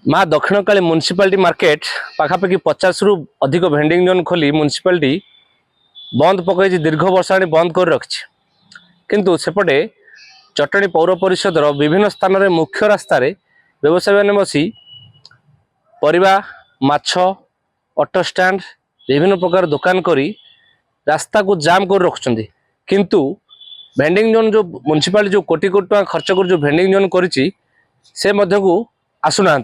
माँ Dakshinkali municipality market पाखापाखि 50 रु अधिक भेंडिंग जोन खोली म्युनिसिपालिटी बंद पकई दीर्घ वर्ष बंद कर रखी किंतु सेपटे चटणी पौर परिषद विभिन्न स्थान में मुख्य रास्तार व्यवसायी मैंने बसी परिबा माछ ऑटो स्टैंड विभिन्न प्रकार दुकान करी रास्ता को जाम कर रखुंट किंतु भेंडिंग जोन जो म्युनिसिपालिटी जो कोटी कोटी टका खर्च कर जो भेंडिंग जोन करिछि से मध्य को आसुना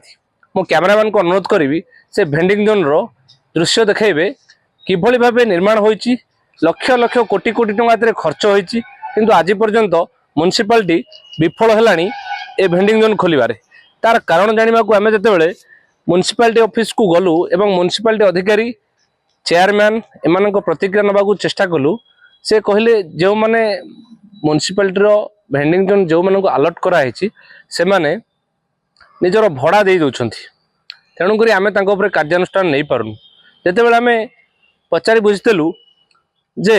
मो कैमरामैन को अनुरोध करी से भेंडिंग जोन रो दृश्य देखेबे किभली भाबे निर्माण होईछि लक्ष लक्ष कोटी कोटी टका खर्च होईछि किंतु आज पर्यंत म्युनिसिपालिटी विफल हेलानी ए भेंडिंग जोन खोलिबारे तार कारण जानिबा को आमे जतेबेले म्युनिसिपालिटी ऑफिस को गलु एवं म्युनिसिपालिटी अधिकारी चेयरमैन एमानक प्रतिक्रिया नबाकू चेष्टा कलु से कहले जो माने म्युनिसिपालिटी रो भेंडिंग जोन जो मानक अलर्ट कराई से माने निजर भड़ा दे दौरान तेणुक आम कार्यानुष्ठान नहीं पार्नु जितेबाला आम पचारि बुझीलु जे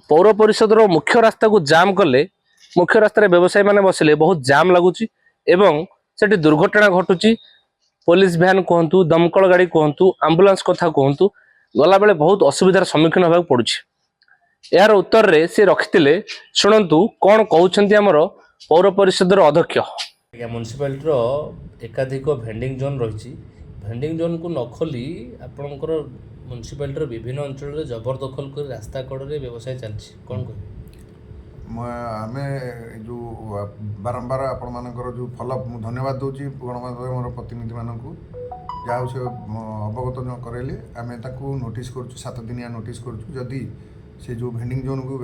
पौर परिषद मुख्य रास्ता को जाम कले मुख्य रास्तार व्यवसायी मैंने बसिले बहुत जाम लगुच एवं सेठी दुर्घटना घटुची पुलिस भ्यान कहतु दमकल गाड़ी कहतु आंबुलांस कथा कहतु गला बेले बहुत असुविधार सम्मुखीन होगा पड़ुछि यार उत्तर रे से रखिथिले शुणंतु कौन कहउछंती हमर पौर परिषद अध्यक्ष म्युनिसिपालिटी एकाधिक भेंडिंग जोन रही भेंडिंग जोन को न खोली आपणकर म्युनिसिपालिटी विभिन्न अंचल जबरदखल कर रास्ता कड़े व्यवसाय चलती कौन कह आम जो बारंबार आपण मानकर जो फल धन्यवाद दूसरी गणमाध्यम प्रतिनिधि मानक जहाँ से अवगत करेले आम नोटिस कर 7 दिनिया नोटिस करुँ से जो भेंडिंग जोन को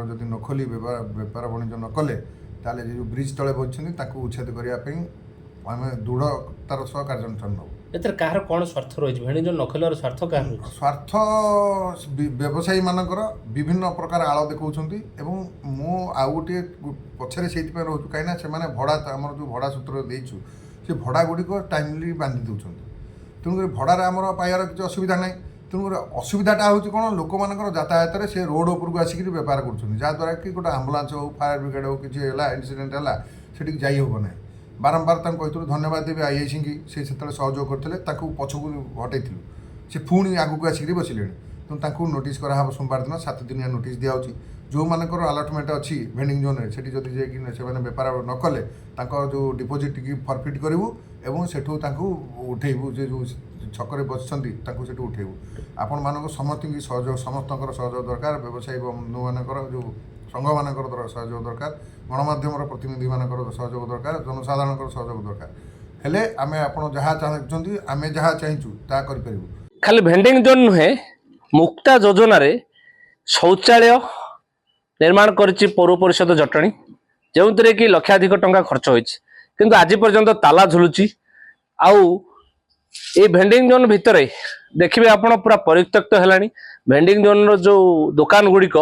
जदि न खोली बेपार वाणिज्य न कले ताले जो ब्रिज तले बच्चे उच्छेद करने आम दृढ़तार सह कार्यानुष्ठान नब एतर कहार कौन स्वार्थ रही भेंडिंग जोन न खोलार स्वार्थ कहार स्वार्थ व्यवसायी मानकर विभिन्न प्रकार आड़ देखौछंती एवं मो आउ गोटे पछरे से रोचु कहीं से भड़ा आम जो भड़ा सूत्र देचु से भड़ा गुड़िक टाइमली बांधि दौरान तेणुक भड़ार आमर पाइबार किसी असुविधा ना तेणुक असुविधाटा हूँ कौन लोक मान यातायात से रोड उपरको आसिक बेपार करा कि गोटे आम्बुलांस हो फायर ब्रिगेड हो किसी इनसीडेंट है से जाइहब ना बारंबार कहूँ धन्यवाद देवी आईआईसी की से सहयोग करते पछक हटई से पुणी आगू आसिक बसिले तेणु नोटिस कराब सोमवार दिन 7 दिनिया नोटिस दिखाई जो मानकर अलटमेंट अच्छी भेंडिंग जोन से जब बेपार न कले जो डिपोजिट की फरफिट करूँ एवं सेठू उठेबू जो छकरे बसती उठेबू आपण मानक समस्त की सहयोग समस्त सहयोग दरकार व्यवसायी बंधु मानकर जो संघ मानकर सहयोग दरकार गणमाध्यम प्रतिनिधि मानकर सहयोग दरकार जनसाधारण सहयोग दरकार हेले आमे आपण जहाँ चाहते आमे जहाँ चाहूँ ता करूँ खाली भेंडिंग जोन नुहे मुक्ता योजन शौचालय निर्माण करिछि पौर परिषद जटणी जो कि लक्षाधिक टंका खर्च होइछि किंतु आज पर्यंत ताला झुलुची आउ ए भेंडिंग जोन भितर देखिए आपण पूरा परित्यक्त हेलानी भेंडिंग जोन रो जो दुकान गुड़िक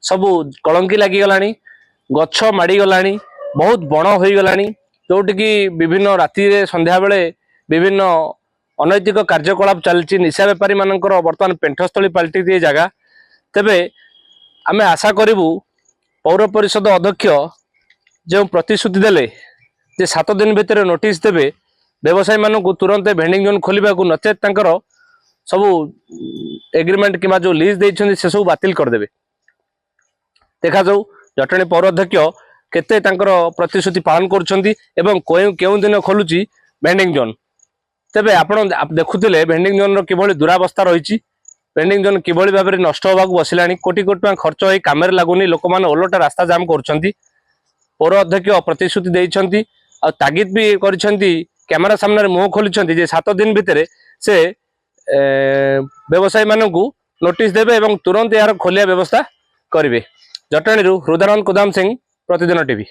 सबू कलंकी लगी गलानी गछ माड़ी गलानी बहुत बण हो गलानी जोटि की विभिन्न राति संध्या बेले विभिन्न अनैतिक कार्यकलाप चलती निशा बेपारी मानकर वर्तमान पेंठस्थली पलटि दिए जगह तेबे आमे आशा करूँ पौर परिषद अध्यक्ष जो प्रतिश्रुति देले जे 7 दिन भितर नोटिस देवे व्यवसायी मानक तुरंत भेंडिंग जोन खोलने को नचेत सबू एग्रीमेंट कि जो लीज देइछन्ति से सब बातिल करदेवे देखा जाऊ जटणी पौर अध्यक्ष केते प्रतिश्रुति पालन करुछन्ति एवं केउं दिन खोलुची भेंडिंग जोन तेबे आपण देखुथिले भेंडिंग जोन रो किभली दुरावस्था रही भेंडिंग जोन किभली भाव में नष्ट होगा बसिलानी कोटी कोटी टका खर्च होई कामेर लागुनी लोक माने ओलटा रास्ता जाम करुछन्ति पौर अध्यक्ष प्रतिश्रुति देइछन्ति आ तागिद भी करिछन्ति कैमरा सामने मुह खोली जे 7 दिन भितर से व्यवसायी मानक नोटिस देवे एवं तुरंत यार खोलिया व्यवस्था करेंगे जटणी हृदयानंद कुदाम सिंह प्रतिदिन टीवी।